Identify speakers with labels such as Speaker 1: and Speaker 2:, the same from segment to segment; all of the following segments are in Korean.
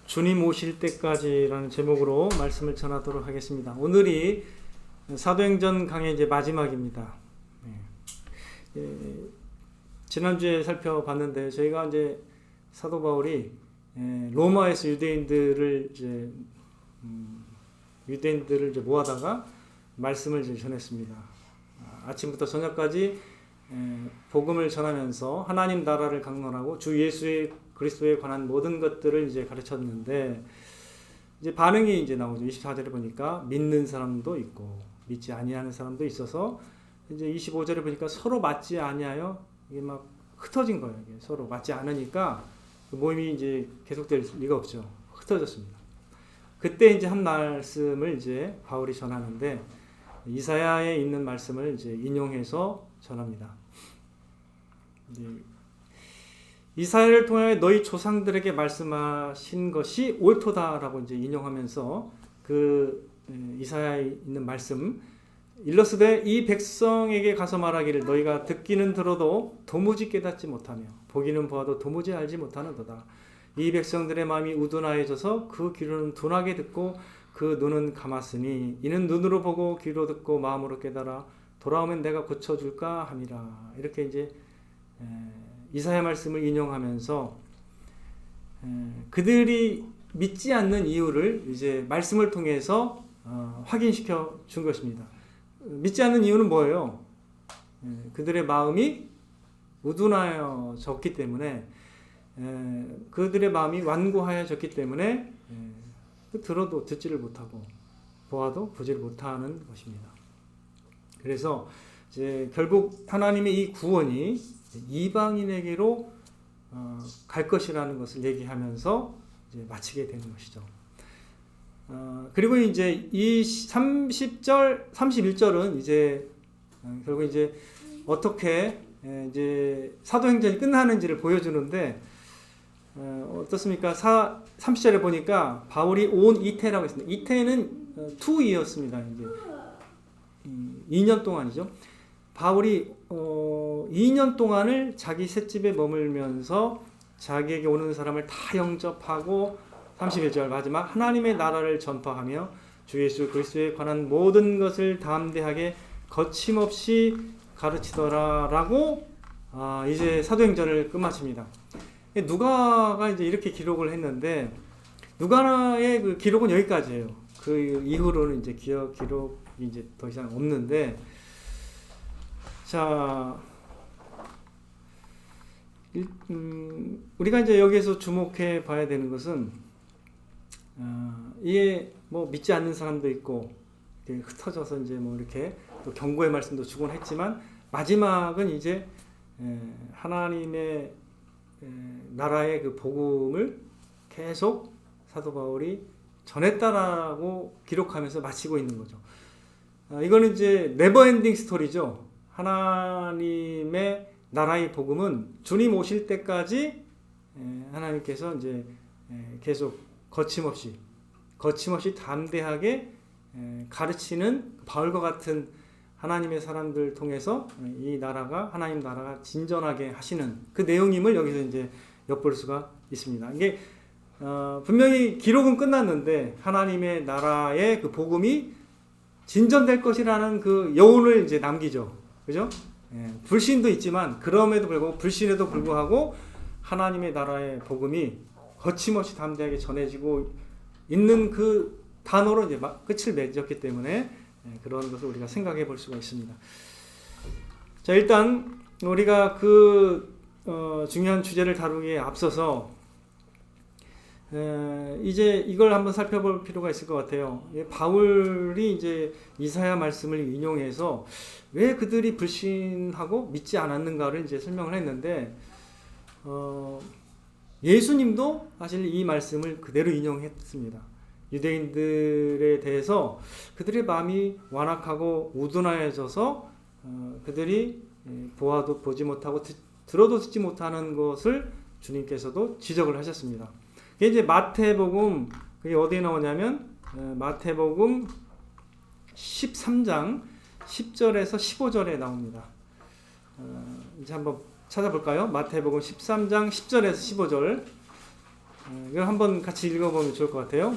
Speaker 1: 주님 오실 때까지라는 제목으로 말씀을 전하도록 하겠습니다. 오늘이 사도행전 강의 이제 마지막입니다. 지난주에 살펴봤는데 저희가 이제 사도 바울이 로마에서 유대인들을 이제 모아다가 말씀을 이제 전했습니다. 아침부터 저녁까지 복음을 전하면서 하나님 나라를 강론하고 주 예수의 그리스도에 관한 모든 것들을 이제 가르쳤는데 이제 반응이 이제 나오죠. 24절에 보니까 믿는 사람도 있고 믿지 아니하는 사람도 있어서 이제 25절에 보니까 서로 맞지 아니하여 이게 막 흩어진 거예요. 이게 서로 맞지 않으니까 그 모임이 이제 계속될 리가 없죠. 흩어졌습니다. 그때 이제 한 말씀을 이제 바울이 전하는데 이사야에 있는 말씀을 이제 인용해서 전합니다. 이사야를 통해 너희 조상들에게 말씀하신 것이 옳도다라고 이제 인용하면서 그 이사야에 있는 말씀 일러스되 이 백성에게 가서 말하기를 너희가 듣기는 들어도 도무지 깨닫지 못하며 보기는 보아도 도무지 알지 못하는도다. 이 백성들의 마음이 우둔하여져서 그 귀로는 둔하게 듣고 그 눈은 감았으니 이는 눈으로 보고 귀로 듣고 마음으로 깨달아 돌아오면 내가 고쳐줄까 함이라. 이렇게 이제 이사야 말씀을 인용하면서 그들이 믿지 않는 이유를 이제 말씀을 통해서 확인시켜 준 것입니다. 믿지 않는 이유는 뭐예요? 그들의 마음이 우둔하여졌기 때문에 그들의 마음이 완고하여졌기 때문에 들어도 듣지를 못하고 보아도 보지를 못하는 것입니다. 그래서 이제 결국 하나님의 이 구원이 이방인에게로 갈 것이라는 것을 얘기하면서 이제 마치게 되는 것이죠. 그리고 이제 이 30절, 31절은 이제 결국 이제 어떻게 이제 사도행전이 끝나는지를 보여주는데 어떻습니까? 30절에 보니까 바울이 온 이태라고 했습니다. 이태는 2이었습니다. 이제 2년 동안이죠. 바울이 2년 동안을 자기 셋집에 머물면서 자기에게 오는 사람을 다 영접하고 31절 마지막 하나님의 나라를 전파하며 주 예수 그리스도에 관한 모든 것을 담대하게 거침없이 가르치더라라고 이제 사도행전을 끝마칩니다. 누가가 이제 이렇게 기록을 했는데 누가의 그 기록은 여기까지예요. 그 이후로는 이제 기록이 이제 더 이상 없는데 자 우리가 이제 여기에서 주목해 봐야 되는 것은 이게 뭐 믿지 않는 사람도 있고 흩어져서 이제 뭐 이렇게 또 경고의 말씀도 주곤 했지만 마지막은 이제 하나님의 나라의 그 복음을 계속 사도 바울이 전했다라고 기록하면서 마치고 있는 거죠. 이거는 이제 네버엔딩 스토리죠. 하나님의 나라의 복음은 주님 오실 때까지 하나님께서 이제 계속 거침없이 담대하게 가르치는 바울과 같은 하나님의 사람들 통해서 이 나라가 하나님 나라가 진전하게 하시는 그 내용임을 여기서 이제 엿볼 수가 있습니다. 이게 분명히 기록은 끝났는데 하나님의 나라의 그 복음이 진전될 것이라는 그 여운을 이제 남기죠. 그죠? 불신도 있지만 그럼에도 불구하고 불신에도 불구하고 하나님의 나라의 복음이 거침없이 담대하게 전해지고 있는 그 단어로 이제 끝을 맺었기 때문에 그런 것을 우리가 생각해 볼 수가 있습니다. 자, 일단 우리가 그 중요한 주제를 다루기에 앞서서 이제 이걸 한번 살펴볼 필요가 있을 것 같아요. 바울이 이제 이사야 말씀을 인용해서 왜 그들이 불신하고 믿지 않았는가를 이제 설명을 했는데 예수님도 사실 이 말씀을 그대로 인용했습니다. 유대인들에 대해서 그들의 마음이 완악하고 우둔하여져서 그들이 보아도 보지 못하고 들어도 듣지 못하는 것을 주님께서도 지적을 하셨습니다. 이게 이제 마태복음 그게 어디에 나오냐면 마태복음 13장 10절에서 15절에 나옵니다. 이제 한번 찾아볼까요? 마태복음 13장 10절에서 15절 이걸 한번 같이 읽어보면 좋을 것 같아요.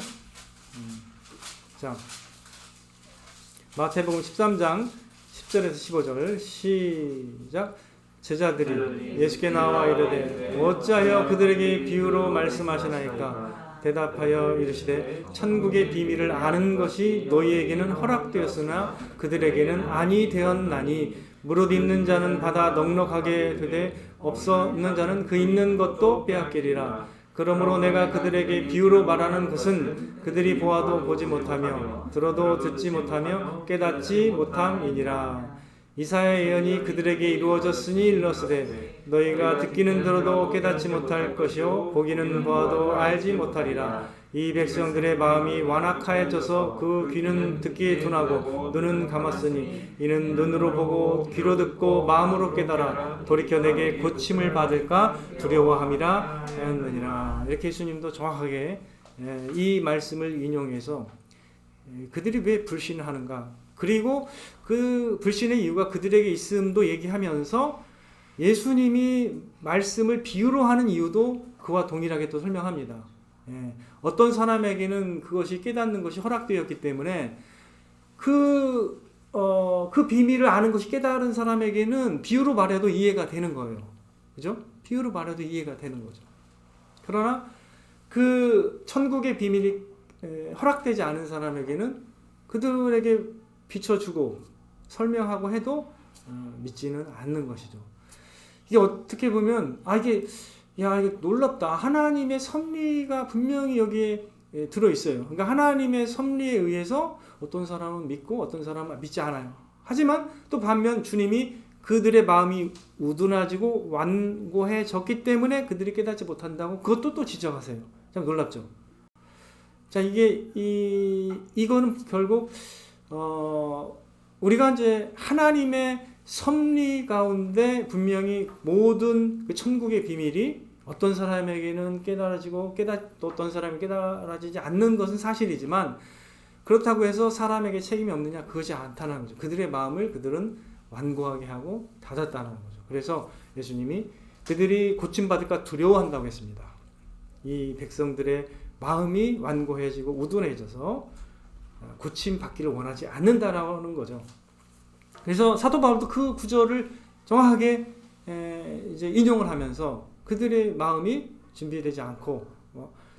Speaker 1: 자, 마태복음 13장 10절에서 15절 시작. 제자들이 예수께 나와 이르되 어찌하여 그들에게 비유로 말씀하시나이까? 대답하여 이르시되 천국의 비밀을 아는 것이 너희에게는 허락되었으나 그들에게는 아니 되었나니 무릇 있는 자는 받아 넉넉하게 되되 없는 자는 그 있는 것도 빼앗기리라. 그러므로 내가 그들에게 비유로 말하는 것은 그들이 보아도 보지 못하며 들어도 듣지 못하며 깨닫지 못함이니라. 이사야의 예언이 그들에게 이루어졌으니 일렀으되 너희가 듣기는 들어도 깨닫지 못할 것이요 보기는 보아도 알지 못하리라. 이 백성들의 마음이 완악하여져서 그 귀는 듣기에 둔하고 눈은 감았으니 이는 눈으로 보고 귀로 듣고 마음으로 깨달아 돌이켜 내게 고침을 받을까 두려워함이라 하였느니라. 이렇게 예수님도 정확하게 이 말씀을 인용해서 그들이 왜 불신하는가, 그리고 그 불신의 이유가 그들에게 있음도 얘기하면서 예수님이 말씀을 비유로 하는 이유도 그와 동일하게 또 설명합니다. 어떤 사람에게는 그것이 깨닫는 것이 허락되었기 때문에 그 비밀을 아는 것이 깨달은 사람에게는 비유로 말해도 이해가 되는 거예요. 그죠? 비유로 말해도 이해가 되는 거죠. 그러나 그 천국의 비밀이 허락되지 않은 사람에게는 그들에게 비춰주고 설명하고 해도 믿지는 않는 것이죠. 이게 어떻게 보면 이게 놀랍다. 하나님의 섭리가 분명히 여기에 들어있어요. 그러니까 하나님의 섭리에 의해서 어떤 사람은 믿고 어떤 사람은 믿지 않아요. 하지만 또 반면 주님이 그들의 마음이 우둔해지고 완고해졌기 때문에 그들이 깨닫지 못한다고 그것도 또 지적하세요. 참 놀랍죠. 자, 이거는 결국 우리가 이제 하나님의 섭리 가운데 분명히 모든 그 천국의 비밀이 어떤 사람에게는 깨달아지고 또 어떤 사람이 깨달아지지 않는 것은 사실이지만 그렇다고 해서 사람에게 책임이 없느냐, 그것이 않다는 거죠. 그들의 마음을 그들은 완고하게 하고 닫았다는 거죠. 그래서 예수님이 그들이 고침받을까 두려워한다고 했습니다. 이 백성들의 마음이 완고해지고 우둔해져서 고침받기를 원하지 않는다라는 거죠. 그래서 사도 바울도 그 구절을 정확하게 이제 인용을 하면서 그들의 마음이 준비되지 않고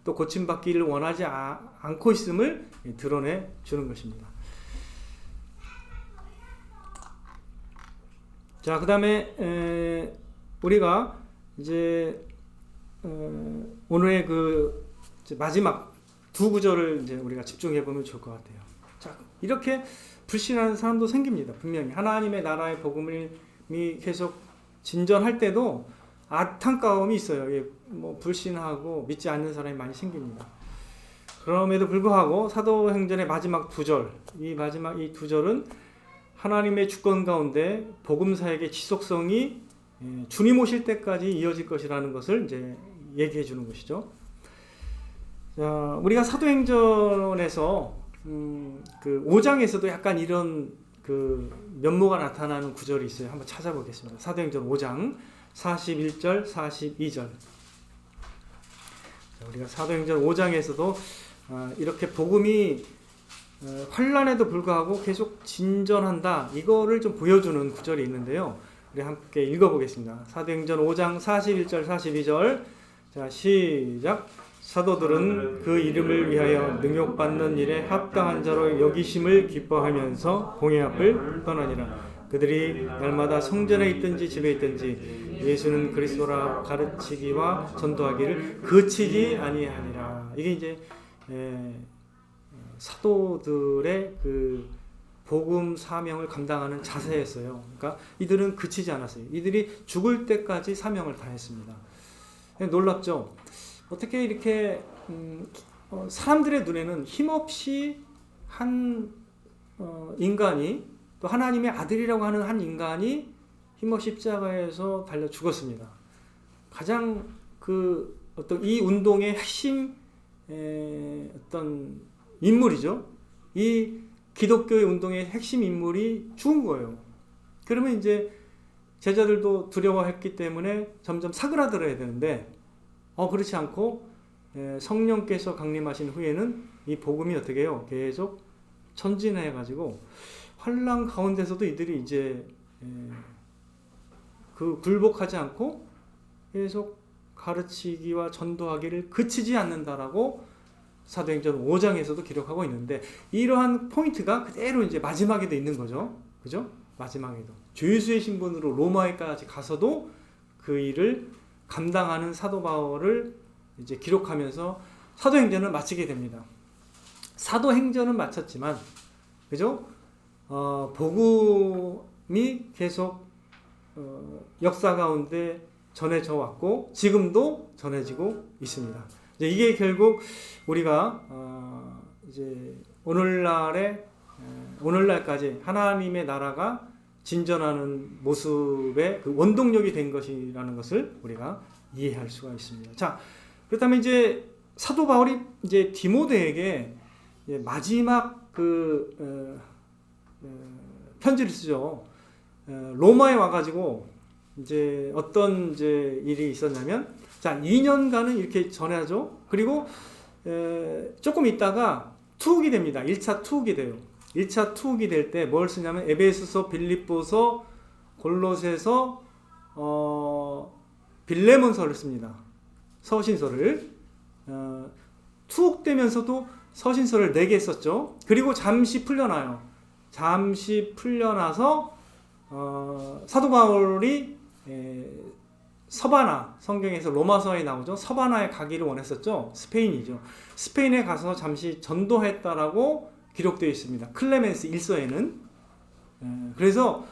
Speaker 1: 또 고침받기를 원하지 않고 있음을 드러내 주는 것입니다. 자, 그 다음에 우리가 이제 오늘의 그 마지막 두 구절을 이제 우리가 집중해 보면 좋을 것 같아요. 자, 이렇게 불신하는 사람도 생깁니다. 분명히 하나님의 나라의 복음이 계속 진전할 때도 안타까움이 있어요. 불신하고 믿지 않는 사람이 많이 생깁니다. 그럼에도 불구하고 사도행전의 마지막 두 절, 이 두 절은 하나님의 주권 가운데 복음사역의 지속성이 주님 오실 때까지 이어질 것이라는 것을 이제 얘기해 주는 것이죠. 자, 우리가 사도행전에서 그 5장에서도 약간 이런 그 면모가 나타나는 구절이 있어요. 한번 찾아보겠습니다. 사도행전 5장 41절, 42절. 자, 우리가 사도행전 5장에서도 이렇게 복음이 환란에도 불구하고 계속 진전한다, 이거를 좀 보여주는 구절이 있는데요. 우리 함께 읽어보겠습니다. 사도행전 5장 41절, 42절. 자, 시작. 사도들은 그 이름을 위하여 능욕받는 일에 합당한 자로 여기심을 기뻐하면서 공회 앞을 떠나니라. 그들이 날마다 성전에 있든지 집에 있든지 예수는 그리스도라 가르치기와 전도하기를 그치지 아니하니라. 이게 이제 사도들의 그 복음 사명을 감당하는 자세였어요. 그러니까 이들은 그치지 않았어요. 이들이 죽을 때까지 사명을 다했습니다. 놀랍죠? 어떻게 이렇게 사람들의 눈에는 힘없이 한 인간이, 또 하나님의 아들이라고 하는 한 인간이 힘없이 십자가에서 달려 죽었습니다. 가장 그 어떤 이 운동의 핵심 어떤 인물이죠. 이 기독교의 운동의 핵심 인물이 죽은 거예요. 그러면 이제 제자들도 두려워했기 때문에 점점 사그라들어야 되는데 그렇지 않고 성령께서 강림하신 후에는 이 복음이 어떻게 해요? 계속 전진해가지고 환난 가운데서도 이들이 이제 그 굴복하지 않고 계속 가르치기와 전도하기를 그치지 않는다라고 사도행전 5장에서도 기록하고 있는데, 이러한 포인트가 그대로 이제 마지막에도 있는 거죠. 그죠? 마지막에도 주 예수의 신분으로 로마에까지 가서도 그 일을 감당하는 사도 바울을 이제 기록하면서 사도행전을 마치게 됩니다. 사도행전은 마쳤지만, 그죠? 복음이 계속 역사 가운데 전해져 왔고 지금도 전해지고 있습니다. 이제 이게 결국 우리가 이제 오늘날까지 하나님의 나라가 진전하는 모습의 그 원동력이 된 것이라는 것을 우리가 이해할 수가 있습니다. 자, 그렇다면 이제 사도 바울이 이제 디모데에게 이제 마지막 편지를 쓰죠. 로마에 와가지고 이제 어떤 이제 일이 있었냐면, 자, 2년간은 이렇게 전하죠. 그리고 조금 있다가 투옥이 됩니다. 1차 투옥이 돼요. 1차 투옥이 될 때 뭘 쓰냐면 에베소서, 빌립보서, 골로새서, 빌레몬서를 씁니다. 서신서를. 투옥되면서도 서신서를 4개 썼죠. 그리고 잠시 풀려나요. 잠시 풀려나서 사도 바울이 서바나, 성경에서 로마서에 나오죠. 서바나에 가기를 원했었죠. 스페인이죠. 스페인에 가서 잠시 전도했다라고 기록되어 있습니다. 클레멘스 1서에는. 그래서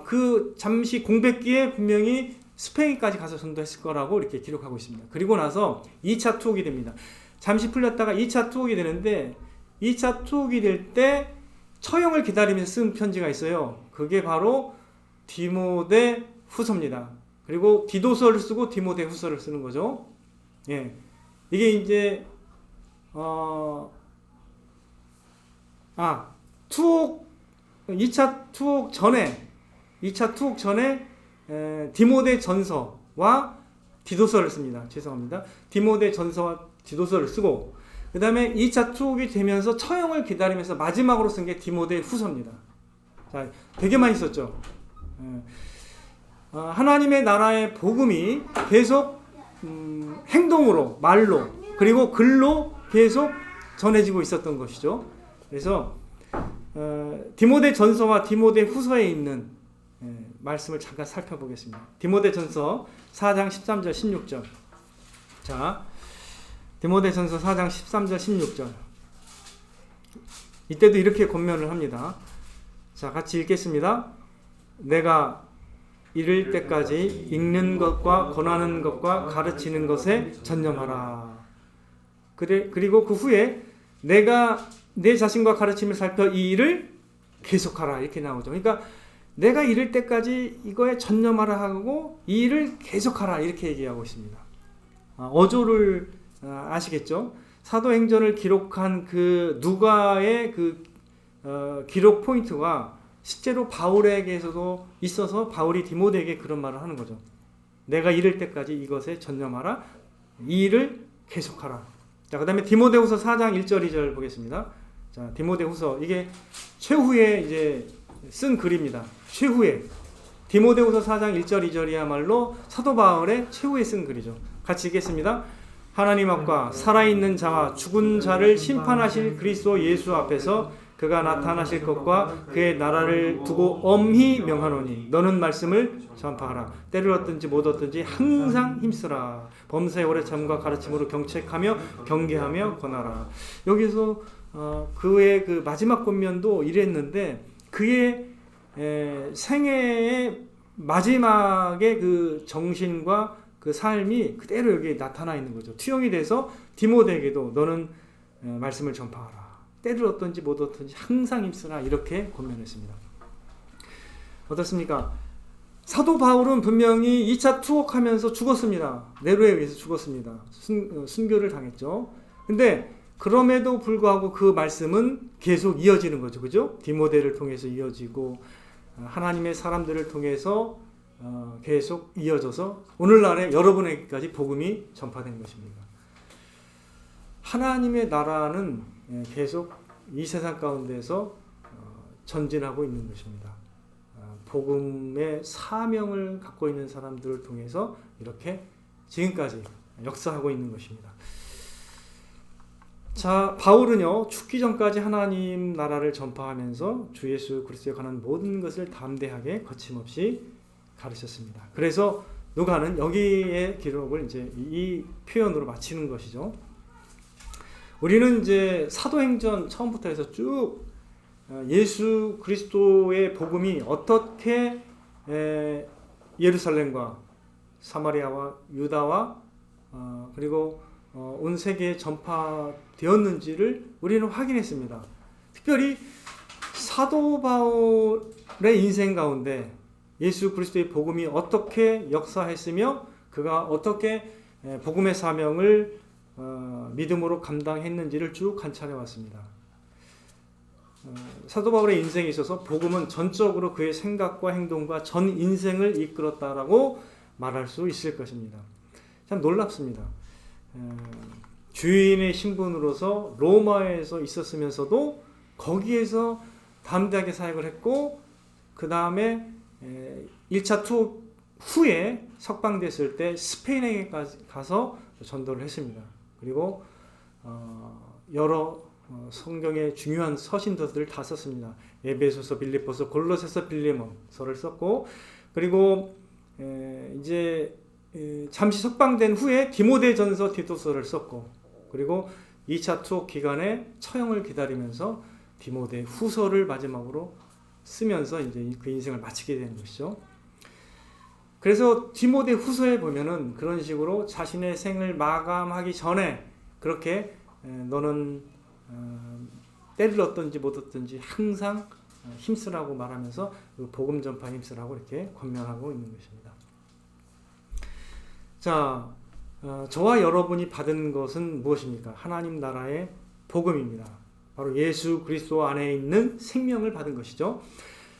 Speaker 1: 그 잠시 공백기에 분명히 스페인까지 가서 전도했을 거라고 이렇게 기록하고 있습니다. 그리고 나서 2차 투옥이 됩니다. 잠시 풀렸다가 2차 투옥이 되는데, 2차 투옥이 될 때 처형을 기다리면서 쓴 편지가 있어요. 그게 바로 디모데 후서입니다. 그리고 디도서를 쓰고 디모데 후서를 쓰는 거죠. 예. 이게 이제 투옥 2차 투옥 전에 디모데 전서와 디도서를 씁니다. 죄송합니다. 디모데 전서와 디도서를 쓰고, 그 다음에 2차 투옥이 되면서 처형을 기다리면서 마지막으로 쓴 게 디모데 후서입니다. 자, 되게 많이 썼죠. 하나님의 나라의 복음이 계속 행동으로, 말로, 그리고 글로 계속 전해지고 있었던 것이죠. 그래서 디모데 전서와 디모데 후서에 있는 말씀을 잠깐 살펴보겠습니다. 디모데 전서 4장 13절 16절. 자, 디모데 전서 4장 13절 16절. 이때도 이렇게 권면을 합니다. 자, 같이 읽겠습니다. 내가 이를 때까지 읽는 것과 권하는 것과 가르치는 것에 전념하라. 그리고 그 후에 내가 내 자신과 가르침을 살펴 이 일을 계속하라. 이렇게 나오죠. 그러니까 내가 이를 때까지 이거에 전념하라 하고 이 일을 계속하라. 이렇게 얘기하고 있습니다. 어조를 아시겠죠? 사도행전을 기록한 그 누가의 그 기록 포인트가 실제로 바울에게서도 있어서 바울이 디모데에게 그런 말을 하는 거죠. 내가 이를 때까지 이것에 전념하라. 이 일을 계속하라. 자, 그 다음에 디모데후서 4장 1절 2절 보겠습니다. 자, 디모데후서, 이게 최후에 이제 쓴 글입니다. 최후에. 디모데후서 4장 1절 2절이야말로 사도 바울의 최후에 쓴 글이죠. 같이 읽겠습니다. 하나님 앞과 살아있는 자와 죽은 자를 심판하실 그리스도 예수 앞에서 그가 나타나실 것과 그의 나라를 두고 엄히 명하노니 너는 말씀을 전파하라. 때를 얻든지 못 얻든지 항상 힘쓰라. 범사의 오래 참과 가르침으로 경책하며 경계하며 권하라. 여기서 그의 그 마지막 권면도 이랬는데, 그의 생애의 마지막의 그 정신과 그 삶이 그대로 여기에 나타나 있는 거죠. 투영이 돼서 디모데에게도 너는 말씀을 전파하라. 때를 얻든지 못 얻든지 항상 힘쓰라. 이렇게 권면했습니다. 어떻습니까? 사도 바울은 분명히 2차 투옥하면서 죽었습니다. 네로에 의해서 죽었습니다. 순교를 당했죠. 근데 그럼에도 불구하고 그 말씀은 계속 이어지는 거죠. 그죠? 디모데를 통해서 이어지고 하나님의 사람들을 통해서 계속 이어져서 오늘날에 여러분에게까지 복음이 전파된 것입니다. 하나님의 나라는 계속 이 세상 가운데서 전진하고 있는 것입니다. 복음의 사명을 갖고 있는 사람들을 통해서 이렇게 지금까지 역사하고 있는 것입니다. 자, 바울은요, 죽기 전까지 하나님 나라를 전파하면서 주 예수 그리스도에 관한 모든 것을 담대하게 거침없이 가르쳤습니다. 그래서 누가는 여기에 기록을 이제 이 표현으로 마치는 것이죠. 우리는 이제 사도행전 처음부터 해서 쭉 예수 그리스도의 복음이 어떻게 예루살렘과 사마리아와 유다와 그리고 온 세계에 전파되었는지를 우리는 확인했습니다. 특별히 사도 바울의 인생 가운데 예수 그리스도의 복음이 어떻게 역사했으며 그가 어떻게 복음의 사명을 믿음으로 감당했는지를 쭉 관찰해 왔습니다. 사도 바울의 인생에 있어서 복음은 전적으로 그의 생각과 행동과 전 인생을 이끌었다라고 말할 수 있을 것입니다. 참 놀랍습니다. 주인의 신분으로서 로마에서 있었으면서도 거기에서 담대하게 사역을 했고, 그 다음에 1차 투옥 후에 석방됐을 때 스페인에 가서 전도를 했습니다. 그리고 여러 성경의 중요한 서신서들을 다 썼습니다. 에베소서, 빌립보서, 골로새서, 빌레몬서를 썼고, 그리고 이제 잠시 석방된 후에 디모데전서, 디도서를 썼고, 그리고 2차 투옥 기간에 처형을 기다리면서 디모데 후서를 마지막으로 쓰면서 이제 그 인생을 마치게 되는 것이죠. 그래서 디모데 후서에 보면은 그런 식으로 자신의 생을 마감하기 전에 그렇게 너는 때를 얻든지 못 얻든지 항상 힘쓰라고 말하면서 복음 전파 힘쓰라고 이렇게 권면하고 있는 것입니다. 자, 저와 여러분이 받은 것은 무엇입니까? 하나님 나라의 복음입니다. 바로 예수 그리스도 안에 있는 생명을 받은 것이죠.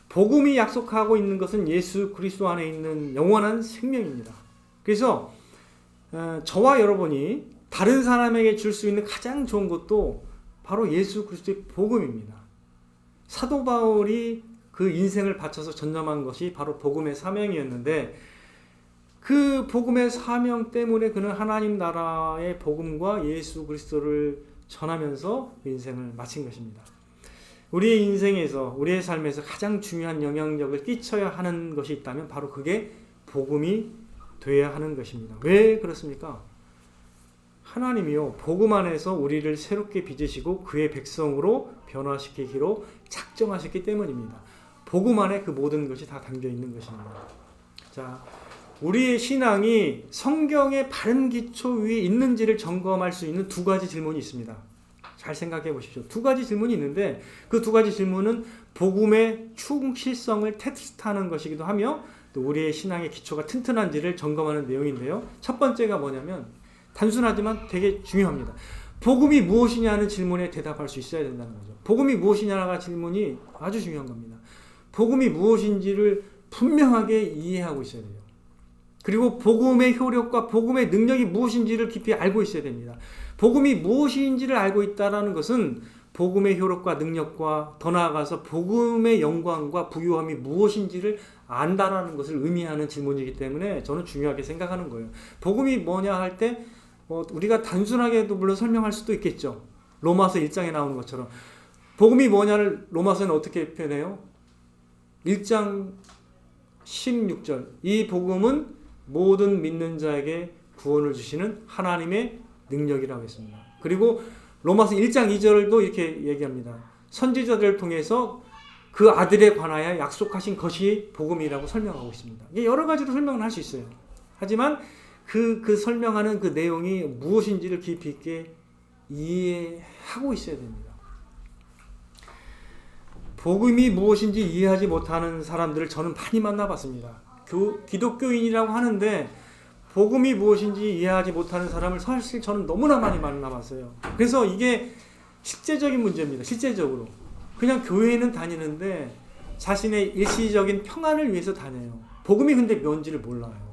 Speaker 1: 복음이 약속하고 있는 것은 예수 그리스도 안에 있는 영원한 생명입니다. 그래서 저와 여러분이 다른 사람에게 줄 수 있는 가장 좋은 것도 바로 예수 그리스도의 복음입니다. 사도 바울이 그 인생을 바쳐서 전념한 것이 바로 복음의 사명이었는데, 그 복음의 사명 때문에 그는 하나님 나라의 복음과 예수 그리스도를 전하면서 그 인생을 마친 것입니다. 우리의 인생에서, 우리의 삶에서 가장 중요한 영향력을 끼쳐야 하는 것이 있다면 바로 그게 복음이 되어야 하는 것입니다. 왜 그렇습니까? 하나님이요, 복음 안에서 우리를 새롭게 빚으시고 그의 백성으로 변화시키기로 작정하셨기 때문입니다. 복음 안에 그 모든 것이 다 담겨 있는 것입니다. 자, 우리의 신앙이 성경의 바른 기초 위에 있는지를 점검할 수 있는 두 가지 질문이 있습니다. 잘 생각해 보십시오. 두 가지 질문이 있는데 그 두 가지 질문은 복음의 충실성을 테스트하는 것이기도 하며 또 우리의 신앙의 기초가 튼튼한지를 점검하는 내용인데요. 첫 번째가 뭐냐면, 단순하지만 되게 중요합니다. 복음이 무엇이냐는 질문에 대답할 수 있어야 된다는 거죠. 복음이 무엇이냐가 질문이 아주 중요한 겁니다. 복음이 무엇인지를 분명하게 이해하고 있어야 돼요. 그리고 복음의 효력과 복음의 능력이 무엇인지를 깊이 알고 있어야 됩니다. 복음이 무엇인지를 알고 있다는 것은 복음의 효력과 능력과 더 나아가서 복음의 영광과 부유함이 무엇인지를 안다라는 것을 의미하는 질문이기 때문에 저는 중요하게 생각하는 거예요. 복음이 뭐냐 할 때 우리가 단순하게도 물론 설명할 수도 있겠죠. 로마서 1장에 나오는 것처럼. 복음이 뭐냐를 로마서는 어떻게 표현해요? 1장 16절. 이 복음은 모든 믿는 자에게 구원을 주시는 하나님의 능력이라고 했습니다. 그리고 로마서 1장 2절도 이렇게 얘기합니다. 선지자들을 통해서 그 아들에 관하여 약속하신 것이 복음이라고 설명하고 있습니다. 이게 여러 가지로 설명을 할 수 있어요. 하지만 그 설명하는 그 내용이 무엇인지를 깊이 있게 이해하고 있어야 됩니다. 복음이 무엇인지 이해하지 못하는 사람들을 저는 많이 만나봤습니다. 기독교인이라고 하는데 복음이 무엇인지 이해하지 못하는 사람을 사실 저는 너무나 많이 만나봤어요. 그래서 이게 실제적인 문제입니다. 실제적으로. 그냥 교회는 다니는데 자신의 일시적인 평안을 위해서 다녀요. 복음이 근데 뭔지를 몰라요.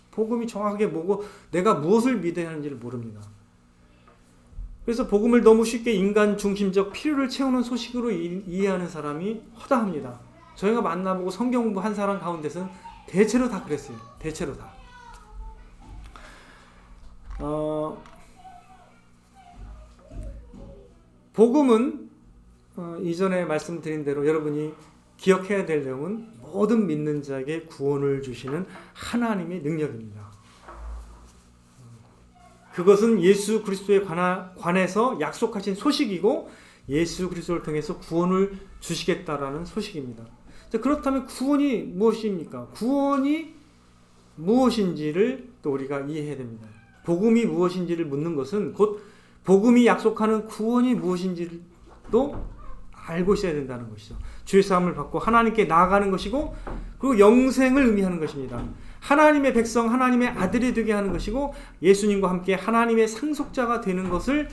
Speaker 1: 복음이 정확하게 뭐고 내가 무엇을 믿어야 하는지를 모릅니다. 그래서 복음을 너무 쉽게 인간 중심적 필요를 채우는 소식으로 이해하는 사람이 허다합니다. 저희가 만나보고 성경 공부한 사람 가운데서는 대체로 다 그랬어요. 대체로 다. 복음은 이전에 말씀드린 대로 여러분이 기억해야 될 내용은 모든 믿는 자에게 구원을 주시는 하나님의 능력입니다. 그것은 예수 그리스도에 관해서 약속하신 소식이고 예수 그리스도를 통해서 구원을 주시겠다라는 소식입니다. 자, 그렇다면 구원이 무엇입니까? 구원이 무엇인지를 또 우리가 이해해야 됩니다. 복음이 무엇인지를 묻는 것은 곧 복음이 약속하는 구원이 무엇인지도 알고 있어야 된다는 것이죠. 주의 사함을 받고 하나님께 나아가는 것이고 그리고 영생을 의미하는 것입니다. 하나님의 백성, 하나님의 아들이 되게 하는 것이고 예수님과 함께 하나님의 상속자가 되는 것을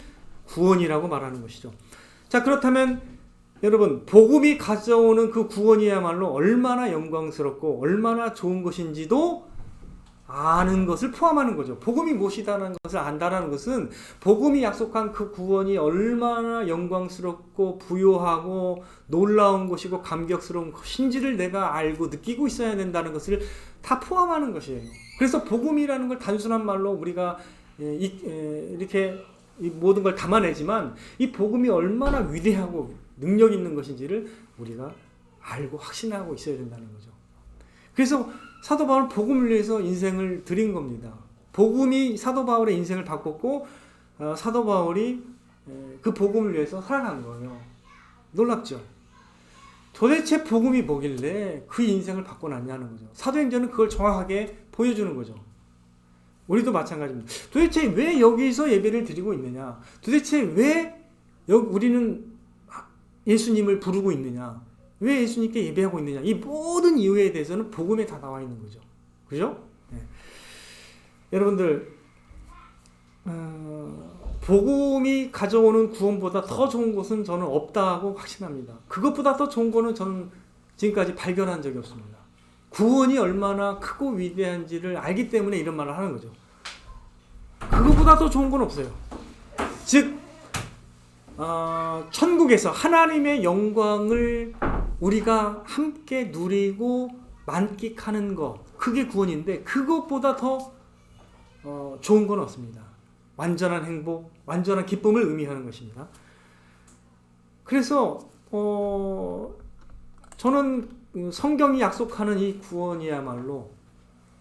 Speaker 1: 구원이라고 말하는 것이죠. 자, 그렇다면 여러분, 복음이 가져오는 그 구원이야말로 얼마나 영광스럽고 얼마나 좋은 것인지도 아는 것을 포함하는 거죠. 복음이 무엇이다라는 것을 안다라는 것은 복음이 약속한 그 구원이 얼마나 영광스럽고 부요하고 놀라운 것이고 감격스러운 것인지를 내가 알고 느끼고 있어야 된다는 것을 다 포함하는 것이에요. 그래서 복음이라는 걸 단순한 말로 우리가 이렇게 모든 걸 담아내지만 이 복음이 얼마나 위대하고 능력 있는 것인지를 우리가 알고 확신하고 있어야 된다는 거죠. 그래서 사도 바울은 복음을 위해서 인생을 드린 겁니다. 복음이 사도 바울의 인생을 바꿨고 사도 바울이 그 복음을 위해서 살아간 거예요. 놀랍죠? 도대체 복음이 뭐길래 그 인생을 바꿔놨냐는 거죠. 사도행전은 그걸 정확하게 보여주는 거죠. 우리도 마찬가지입니다. 도대체 왜 여기서 예배를 드리고 있느냐? 도대체 왜 우리는 예수님을 부르고 있느냐? 왜 예수님께 예배하고 있느냐? 이 모든 이유에 대해서는 복음에 다 나와 있는 거죠. 그죠? 네. 여러분들, 복음이 가져오는 구원보다 더 좋은 것은 저는 없다고 확신합니다. 그것보다 더 좋은 거는 저는 지금까지 발견한 적이 없습니다. 구원이 얼마나 크고 위대한지를 알기 때문에 이런 말을 하는 거죠. 그것보다 더 좋은 건 없어요. 즉, 천국에서 하나님의 영광을 우리가 함께 누리고 만끽하는 것, 그게 구원인데 그것보다 더 좋은 건 없습니다. 완전한 행복, 완전한 기쁨을 의미하는 것입니다. 그래서 저는 성경이 약속하는 이 구원이야말로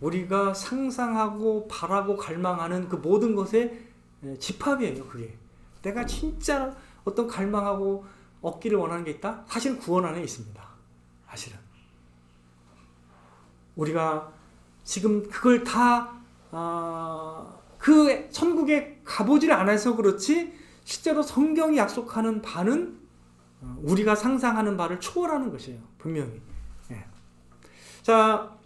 Speaker 1: 우리가 상상하고 바라고 갈망하는 그 모든 것의 집합이에요. 그게 내가 진짜 어떤 갈망하고 얻기를 원하는 게 있다? 사실 구원 안에 있습니다. 사실은 우리가 지금 그걸 다 그 천국에 가보지를 않아서 그렇지 실제로 성경이 약속하는 바는 우리가 상상하는 바를 초월하는 것이에요. 분명히. 예. 자,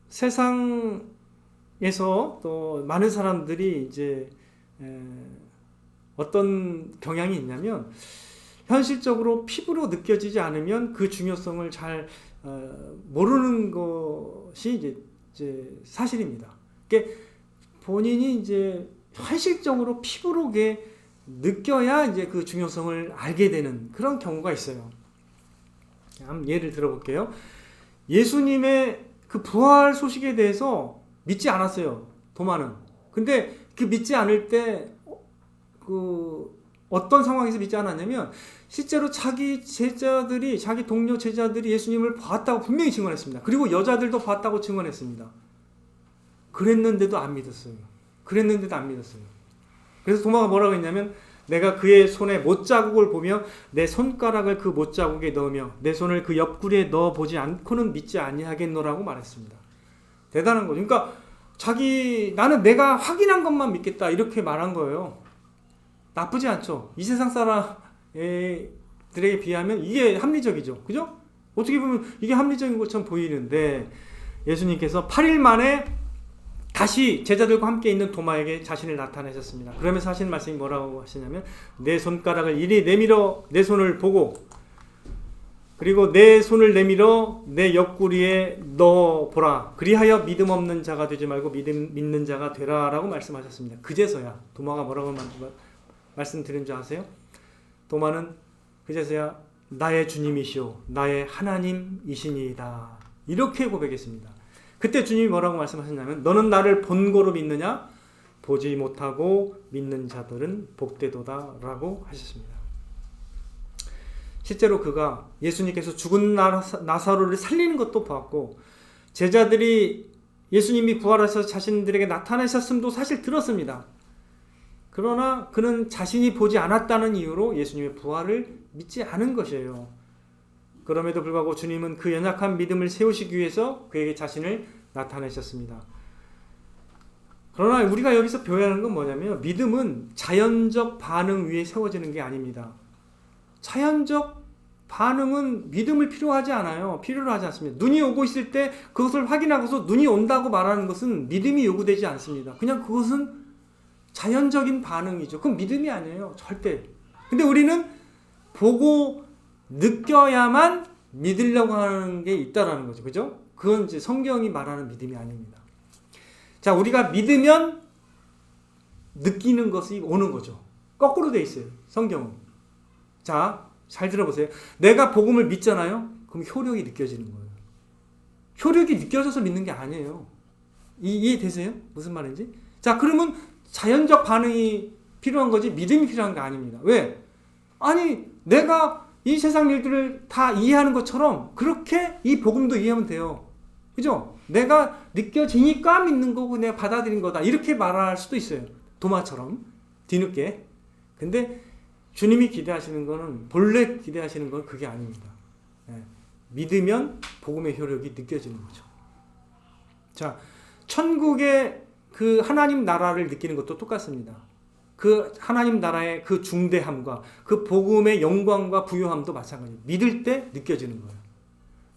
Speaker 1: 세상에서 또 많은 사람들이 이제 어떤 경향이 있냐면 현실적으로 피부로 느껴지지 않으면 그 중요성을 잘 모르는 것이 이제 사실입니다. 그러니까 본인이 이제 현실적으로 피부로 느껴야 이제 그 중요성을 알게 되는 그런 경우가 있어요. 한번 예를 들어볼게요. 예수님의 그 부활 소식에 대해서 믿지 않았어요. 도마는. 근데 그 믿지 않을 때 어떤 상황에서 믿지 않았냐면 실제로 자기 동료 제자들이 예수님을 봤다고 분명히 증언했습니다. 그리고 여자들도 봤다고 증언했습니다. 그랬는데도 안 믿었어요. 그래서 도마가 뭐라고 했냐면 내가 그의 손에 못자국을 보며 내 손가락을 그 못자국에 넣으며 내 손을 그 옆구리에 넣어보지 않고는 믿지 아니하겠노라고 말했습니다. 대단한 거죠. 그러니까 나는 내가 확인한 것만 믿겠다 이렇게 말한 거예요. 나쁘지 않죠. 이 세상 사람들에게 비하면 이게 합리적이죠. 그죠? 어떻게 보면 이게 합리적인 것처럼 보이는데 예수님께서 8일 만에 다시 제자들과 함께 있는 도마에게 자신을 나타내셨습니다. 그러면서 하신 말씀이 뭐라고 하시냐면 내 손가락을 이리 내밀어 내 손을 보고 그리고 내 손을 내밀어 내 옆구리에 넣어 보라. 그리하여 믿음 없는 자가 되지 말고 믿는 자가 되라라고 말씀하셨습니다. 그제서야 도마가 뭐라고 말씀드린 줄 아세요? 도마는 그제서야 나의 주님이시오 나의 하나님이시니이다 이렇게 고백했습니다. 그때 주님이 뭐라고 말씀하셨냐면 너는 나를 본고로 믿느냐? 보지 못하고 믿는 자들은 복되도다 라고 하셨습니다. 실제로 그가 예수님께서 죽은 나사로를 살리는 것도 보았고 제자들이 예수님이 부활하셔서 자신들에게 나타나셨음도 사실 들었습니다. 그러나 그는 자신이 보지 않았다는 이유로 예수님의 부활을 믿지 않은 것이에요. 그럼에도 불구하고 주님은 그 연약한 믿음을 세우시기 위해서 그에게 자신을 나타내셨습니다. 그러나 우리가 여기서 배워야 하는 건 뭐냐면 믿음은 자연적 반응 위에 세워지는 게 아닙니다. 자연적 반응은 믿음을 필요로 하지 않습니다. 눈이 오고 있을 때 그것을 확인하고서 눈이 온다고 말하는 것은 믿음이 요구되지 않습니다. 그냥 그것은 자연적인 반응이죠. 그건 믿음이 아니에요. 절대. 근데 우리는 보고 느껴야만 믿으려고 하는 게 있다라는 거죠. 그죠? 그건 이제 성경이 말하는 믿음이 아닙니다. 자, 우리가 믿으면 느끼는 것이 오는 거죠. 거꾸로 돼 있어요. 성경은. 자, 잘 들어보세요. 내가 복음을 믿잖아요. 그럼 효력이 느껴지는 거예요. 효력이 느껴져서 믿는 게 아니에요. 이해되세요? 무슨 말인지? 자, 그러면 자연적 반응이 필요한 거지 믿음이 필요한 게 아닙니다. 왜? 아니, 내가 이 세상 일들을 다 이해하는 것처럼 그렇게 이 복음도 이해하면 돼요. 그죠? 내가 느껴지니까 믿는 거고 내가 받아들인 거다. 이렇게 말할 수도 있어요. 도마처럼 뒤늦게. 근데 주님이 기대하시는 거는 본래 기대하시는 건 그게 아닙니다. 믿으면 복음의 효력이 느껴지는 거죠. 자, 천국의 그 하나님 나라를 느끼는 것도 똑같습니다. 그 하나님 나라의 그 중대함과 그 복음의 영광과 부요함도 마찬가지예요. 믿을 때 느껴지는 거예요.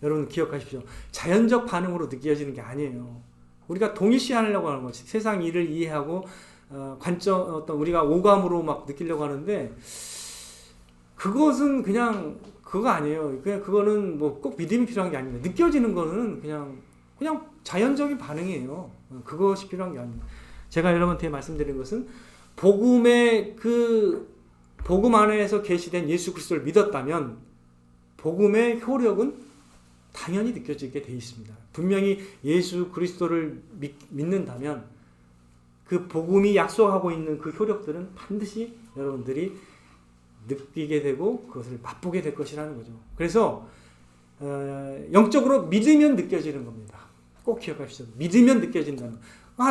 Speaker 1: 여러분 기억하십시오. 자연적 반응으로 느껴지는 게 아니에요. 우리가 동일시하려고 하는 거지. 세상 일을 이해하고 관점 어떤 우리가 오감으로 막 느끼려고 하는데 그것은 그냥 그거 아니에요. 그냥 그거는 뭐 꼭 믿음이 필요한 게 아닙니다. 느껴지는 거는 그냥 자연적인 반응이에요. 그것이 필요한 게 아닙니다. 제가 여러분한테 말씀드린 것은 복음의 그 복음 안에서 계시된 예수 그리스도를 믿었다면 복음의 효력은 당연히 느껴지게 돼 있습니다. 분명히 예수 그리스도를 믿는다면 그 복음이 약속하고 있는 그 효력들은 반드시 여러분들이 느끼게 되고 그것을 맛보게 될 것이라는 거죠. 그래서 영적으로 믿으면 느껴지는 겁니다. 꼭 기억하십시오. 믿으면 느껴진다는.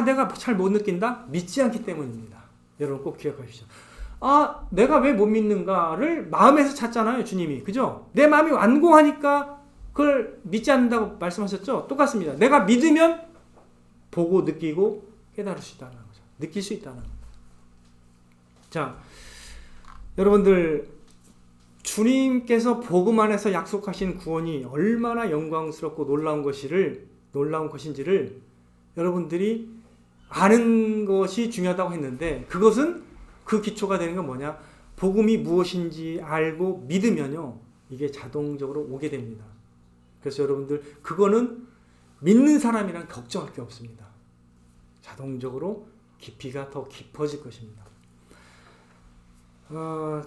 Speaker 1: 내가 잘 못 느낀다? 믿지 않기 때문입니다. 여러분 꼭 기억하십시오. 내가 왜 못 믿는가를 마음에서 찾잖아요, 주님이. 그죠? 내 마음이 완고하니까 그걸 믿지 않는다고 말씀하셨죠? 똑같습니다. 내가 믿으면 보고 느끼고 깨달을 수 있다는 거죠. 느낄 수 있다는 거죠. 자, 여러분들 주님께서 복음 안에서 약속하신 구원이 얼마나 영광스럽고 놀라운 것인지를 여러분들이 아는 것이 중요하다고 했는데 그것은 그 기초가 되는 건 뭐냐? 복음이 무엇인지 알고 믿으면요. 이게 자동적으로 오게 됩니다. 그래서 여러분들 그거는 믿는 사람이란 걱정할 게 없습니다. 자동적으로 깊이가 더 깊어질 것입니다.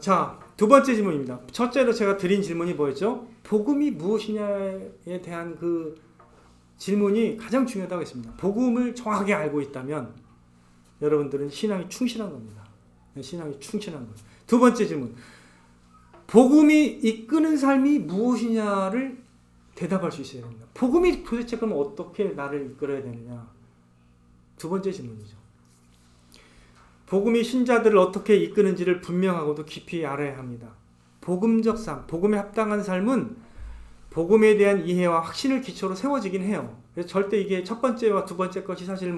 Speaker 1: 자, 두 번째 질문입니다. 첫째로 제가 드린 질문이 뭐였죠? 복음이 무엇이냐에 대한 그 질문이 가장 중요하다고 했습니다. 복음을 정확하게 알고 있다면 여러분들은 신앙이 충실한 겁니다. 신앙이 충실한 거예요. 두 번째 질문. 복음이 이끄는 삶이 무엇이냐를 대답할 수 있어야 됩니다. 복음이 도대체 그럼 어떻게 나를 이끌어야 되느냐? 두 번째 질문이죠. 복음이 신자들을 어떻게 이끄는지를 분명하고도 깊이 알아야 합니다. 복음적 삶, 복음에 합당한 삶은 복음에 대한 이해와 확신을 기초로 세워지긴 해요. 그래서 절대 이게 첫 번째와 두 번째 것이 사실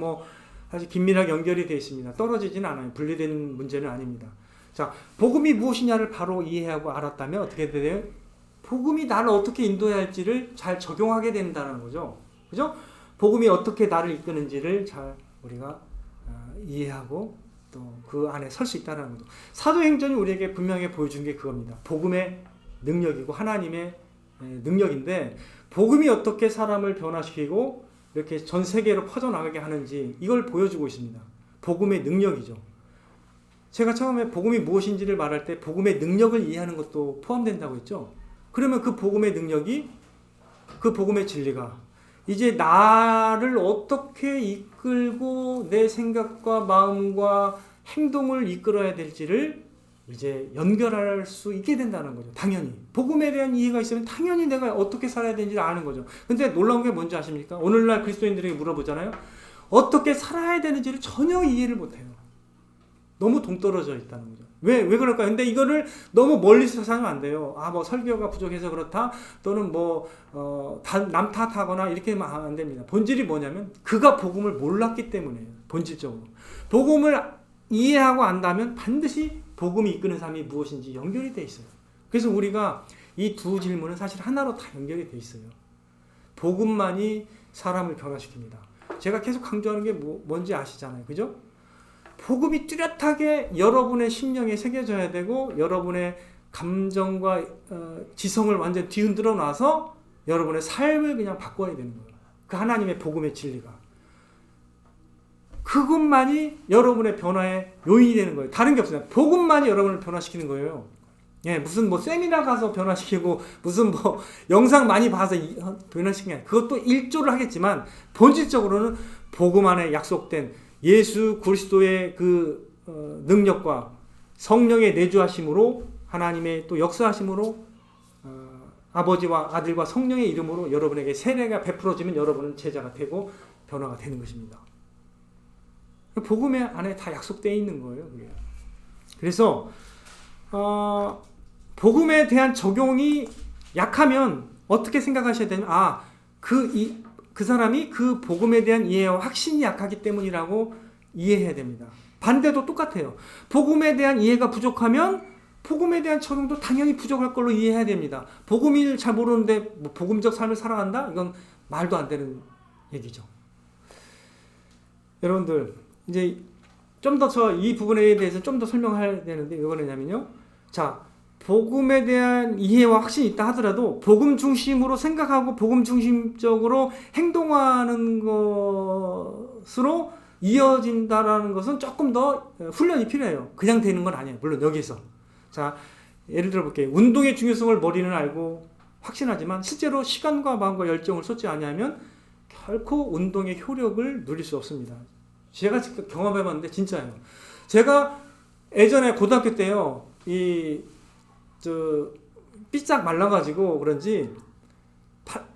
Speaker 1: 긴밀하게 연결이 되어 있습니다. 떨어지진 않아요. 분리된 문제는 아닙니다. 자, 복음이 무엇이냐를 바로 이해하고 알았다면 어떻게 돼요? 복음이 나를 어떻게 인도해야 할지를 잘 적용하게 된다는 거죠. 그죠? 복음이 어떻게 나를 이끄는지를 잘 우리가 이해하고 또 그 안에 설 수 있다는 거죠. 사도행전이 우리에게 분명히 보여준 게 그겁니다. 복음의 능력이고 하나님의 능력인데 복음이 어떻게 사람을 변화시키고 이렇게 전 세계로 퍼져나가게 하는지 이걸 보여주고 있습니다. 복음의 능력이죠. 제가 처음에 복음이 무엇인지를 말할 때 복음의 능력을 이해하는 것도 포함된다고 했죠. 그러면 그 복음의 능력이, 그 복음의 진리가 이제 나를 어떻게 이끌고 내 생각과 마음과 행동을 이끌어야 될지를 이제 연결할 수 있게 된다는 거죠. 당연히. 복음에 대한 이해가 있으면 당연히 내가 어떻게 살아야 되는지를 아는 거죠. 근데 놀라운 게 뭔지 아십니까? 오늘날 그리스도인들에게 물어보잖아요. 어떻게 살아야 되는지를 전혀 이해를 못해요. 너무 동떨어져 있다는 거죠. 왜 그럴까요? 근데 이거를 너무 멀리서 생각하면 안 돼요. 뭐 설교가 부족해서 그렇다. 또는 남 탓하거나 이렇게 하면 안 됩니다. 본질이 뭐냐면 그가 복음을 몰랐기 때문이에요. 본질적으로. 복음을 이해하고 안다면 반드시 복음이 이끄는 삶이 무엇인지 연결이 돼 있어요. 그래서 우리가 이 두 질문은 사실 하나로 다 연결이 돼 있어요. 복음만이 사람을 변화시킵니다. 제가 계속 강조하는 게 뭔지 아시잖아요. 그죠? 복음이 뚜렷하게 여러분의 심령에 새겨져야 되고 여러분의 감정과 지성을 완전 뒤흔들어 놔서 여러분의 삶을 그냥 바꿔야 되는 거예요. 그 하나님의 복음의 진리가. 그것만이 여러분의 변화의 요인이 되는 거예요. 다른 게 없어요. 복음만이 여러분을 변화시키는 거예요. 무슨 세미나 가서 변화시키고 무슨 영상 많이 봐서 변화시키는 게 아니라 그것도 일조를 하겠지만 본질적으로는 복음 안에 약속된 예수 그리스도의 그 능력과 성령의 내주하심으로 하나님의 또 역사하심으로 아버지와 아들과 성령의 이름으로 여러분에게 세례가 베풀어지면 여러분은 제자가 되고 변화가 되는 것입니다. 복음의 안에 다 약속되어 있는 거예요. 그게. 그래서 복음에 대한 적용이 약하면 어떻게 생각하셔야 되냐면 그 사람이 그 복음에 대한 이해와 확신이 약하기 때문이라고 이해해야 됩니다. 반대도 똑같아요. 복음에 대한 이해가 부족하면 복음에 대한 적용도 당연히 부족할 걸로 이해해야 됩니다. 복음을 잘 모르는데 복음적 삶을 살아간다? 이건 말도 안 되는 얘기죠. 여러분들 이제 좀 더 이 부분에 대해서 좀 더 설명해야 되는데 이거는 뭐냐면요. 자, 복음에 대한 이해와 확신이 있다 하더라도 복음 중심으로 생각하고 복음 중심적으로 행동하는 것으로 이어진다라는 것은 조금 더 훈련이 필요해요. 그냥 되는 건 아니에요. 물론 여기서. 자, 예를 들어 볼게요. 운동의 중요성을 머리는 알고 확신하지만 실제로 시간과 마음과 열정을 쏟지 않으면 결코 운동의 효력을 누릴 수 없습니다. 제가 직접 경험해봤는데 진짜예요. 제가 예전에 고등학교 때요. 삐짝 말라가지고 그런지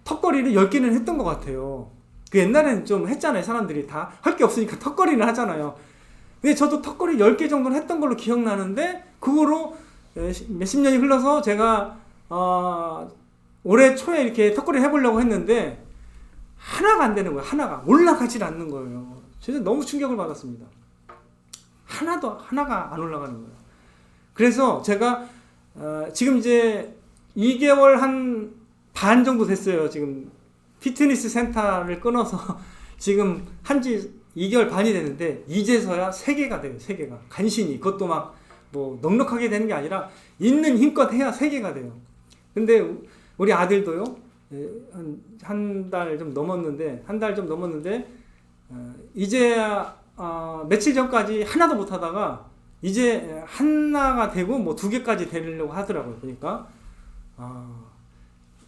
Speaker 1: 턱걸이를 10개는 했던 것 같아요. 그 옛날에는 좀 했잖아요. 사람들이 다 할 게 없으니까 턱걸이는 하잖아요. 근데 저도 턱걸이 10개 정도는 했던 걸로 기억나는데 그거로 몇십 년이 흘러서 제가 올해 초에 이렇게 턱걸이 해보려고 했는데 하나가 안 되는 거예요. 하나가 올라가질 않는 거예요. 진짜 너무 충격을 받았습니다. 하나가 안 올라가는 거예요. 그래서 제가 지금 이제 2개월 한 반 정도 됐어요. 지금 피트니스 센터를 끊어서 지금 한지 2개월 반이 됐는데 이제서야 3개가 돼요. 3개가 간신히. 그것도 막 넉넉하게 되는 게 아니라 있는 힘껏 해야 3개가 돼요. 근데 우리 아들도요. 한 달 좀 넘었는데 이제 며칠 전까지 하나도 못 하다가 이제 하나가 되고 2개까지 되려고 하더라고요. 그러니까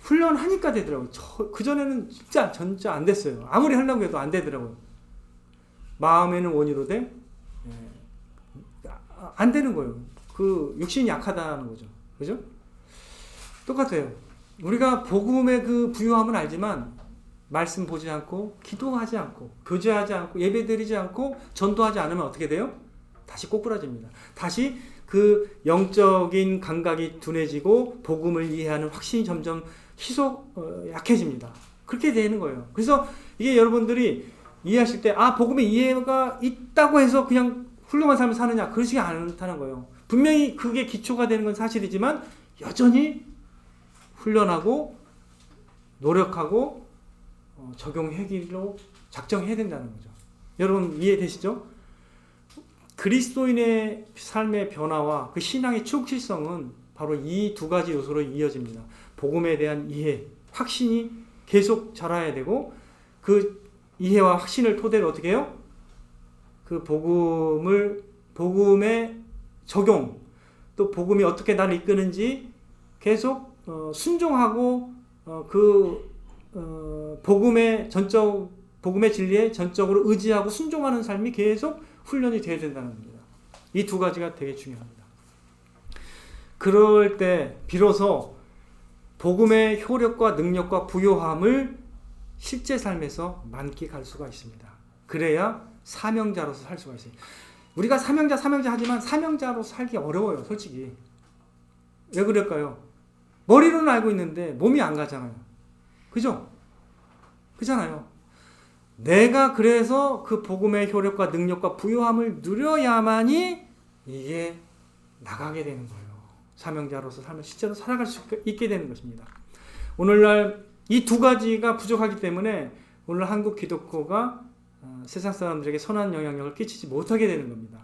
Speaker 1: 훈련하니까 되더라고요. 그전에는 진짜 안 됐어요. 아무리 하려고 해도 안 되더라고요. 마음에는 원이로되 안 되는 거예요. 그 육신이 약하다는 거죠. 그죠? 똑같아요. 우리가 복음의 그 부유함은 알지만 말씀 보지 않고 기도하지 않고 교제하지 않고 예배드리지 않고 전도하지 않으면 어떻게 돼요? 다시 꼬꾸라집니다. 다시 그 영적인 감각이 둔해지고 복음을 이해하는 확신이 점점 약해집니다. 그렇게 되는 거예요. 그래서 이게 여러분들이 이해하실 때 복음의 이해가 있다고 해서 그냥 훌륭한 삶을 사느냐 그러지 않다는 거예요. 분명히 그게 기초가 되는 건 사실이지만 여전히 훈련하고 노력하고 적용하기로 작정해야 된다는 거죠. 여러분 이해되시죠? 그리스도인의 삶의 변화와 그 신앙의 충실성은 바로 이 두 가지 요소로 이어집니다. 복음에 대한 이해, 확신이 계속 자라야 되고 그 이해와 확신을 토대로 어떻게 해요? 그 복음의 적용, 또 복음이 어떻게 나를 이끄는지 계속 순종하고 복음의 진리에 전적으로 의지하고 순종하는 삶이 계속 훈련이 되어야 된다는 겁니다. 이 두 가지가 되게 중요합니다. 그럴 때 비로소 복음의 효력과 능력과 부요함을 실제 삶에서 만끽할 수가 있습니다. 그래야 사명자로서 살 수가 있어요. 우리가 사명자 하지만 사명자로서 살기 어려워요, 솔직히. 왜 그럴까요? 머리로는 알고 있는데 몸이 안 가잖아요. 그죠? 그잖아요. 내가 그래서 그 복음의 효력과 능력과 부요함을 누려야만이 이게 나가게 되는 거예요. 사명자로서 삶을 실제로 살아갈 수 있게 되는 것입니다. 오늘날 이 두 가지가 부족하기 때문에 오늘 한국 기독교가 세상 사람들에게 선한 영향력을 끼치지 못하게 되는 겁니다.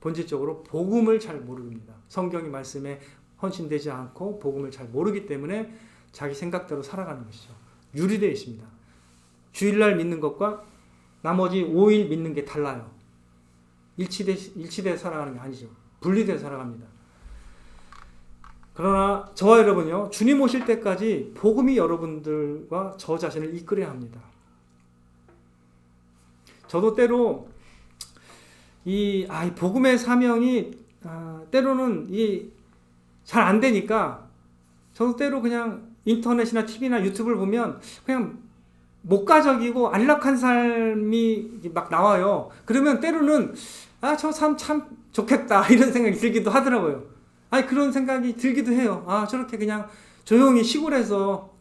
Speaker 1: 본질적으로 복음을 잘 모릅니다. 성경의 말씀에 헌신되지 않고 복음을 잘 모르기 때문에 자기 생각대로 살아가는 것이죠. 유리되어 있습니다. 주일날 믿는 것과 나머지 5일 믿는 게 달라요. 일치되어 살아가는 게 아니죠. 분리되어 살아갑니다. 그러나 저와 여러분요, 주님 오실 때까지 복음이 여러분들과 저 자신을 이끌어야 합니다. 저도 때로 이 복음의 사명이 때로는 잘 안 되니까 저도 때로 그냥 인터넷이나 TV나 유튜브를 보면 그냥 목가적이고 안락한 삶이 막 나와요. 그러면 때로는 저 삶 참 좋겠다 이런 생각이 들기도 하더라고요. 그런 생각이 들기도 해요. 저렇게 그냥 조용히 시골에서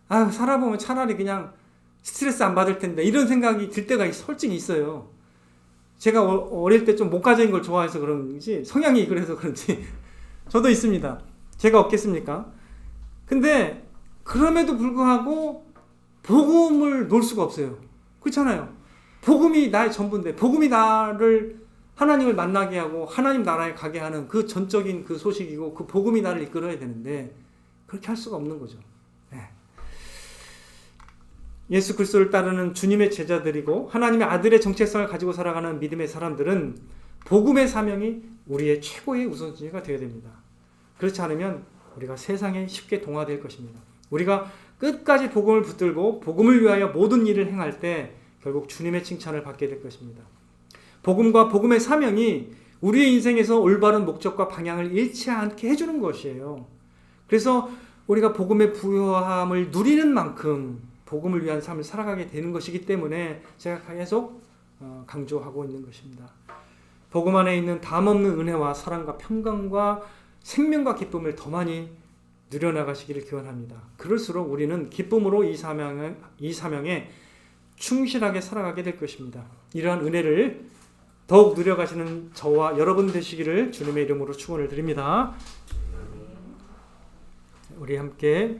Speaker 1: 살아보면 차라리 그냥 스트레스 안 받을 텐데 이런 생각이 들 때가 솔직히 있어요. 제가 어릴 때 좀 목가적인 걸 좋아해서 그런지 성향이 그래서 그런지 저도 있습니다. 제가 없겠습니까? 근데 그럼에도 불구하고 복음을 놓을 수가 없어요. 그렇잖아요. 복음이 나의 전부인데 복음이 나를 하나님을 만나게 하고 하나님 나라에 가게 하는 그 전적인 그 소식이고 그 복음이 나를 이끌어야 되는데 그렇게 할 수가 없는 거죠. 네. 예수 그리스도를 따르는 주님의 제자들이고 하나님의 아들의 정체성을 가지고 살아가는 믿음의 사람들은 복음의 사명이 우리의 최고의 우선순위가 되어야 됩니다. 그렇지 않으면 우리가 세상에 쉽게 동화될 것입니다. 우리가 끝까지 복음을 붙들고 복음을 위하여 모든 일을 행할 때 결국 주님의 칭찬을 받게 될 것입니다. 복음과 복음의 사명이 우리의 인생에서 올바른 목적과 방향을 잃지 않게 해주는 것이에요. 그래서 우리가 복음의 부요함을 누리는 만큼 복음을 위한 삶을 살아가게 되는 것이기 때문에 제가 계속 강조하고 있는 것입니다. 복음 안에 있는 담없는 은혜와 사랑과 평강과 생명과 기쁨을 더 많이 누려나가시기를 기원합니다. 그럴수록 우리는 기쁨으로 이 사명에 충실하게 살아가게 될 것입니다. 이러한 은혜를 더욱 누려가시는 저와 여러분 되시기를 주님의 이름으로 축원을 드립니다. 우리 함께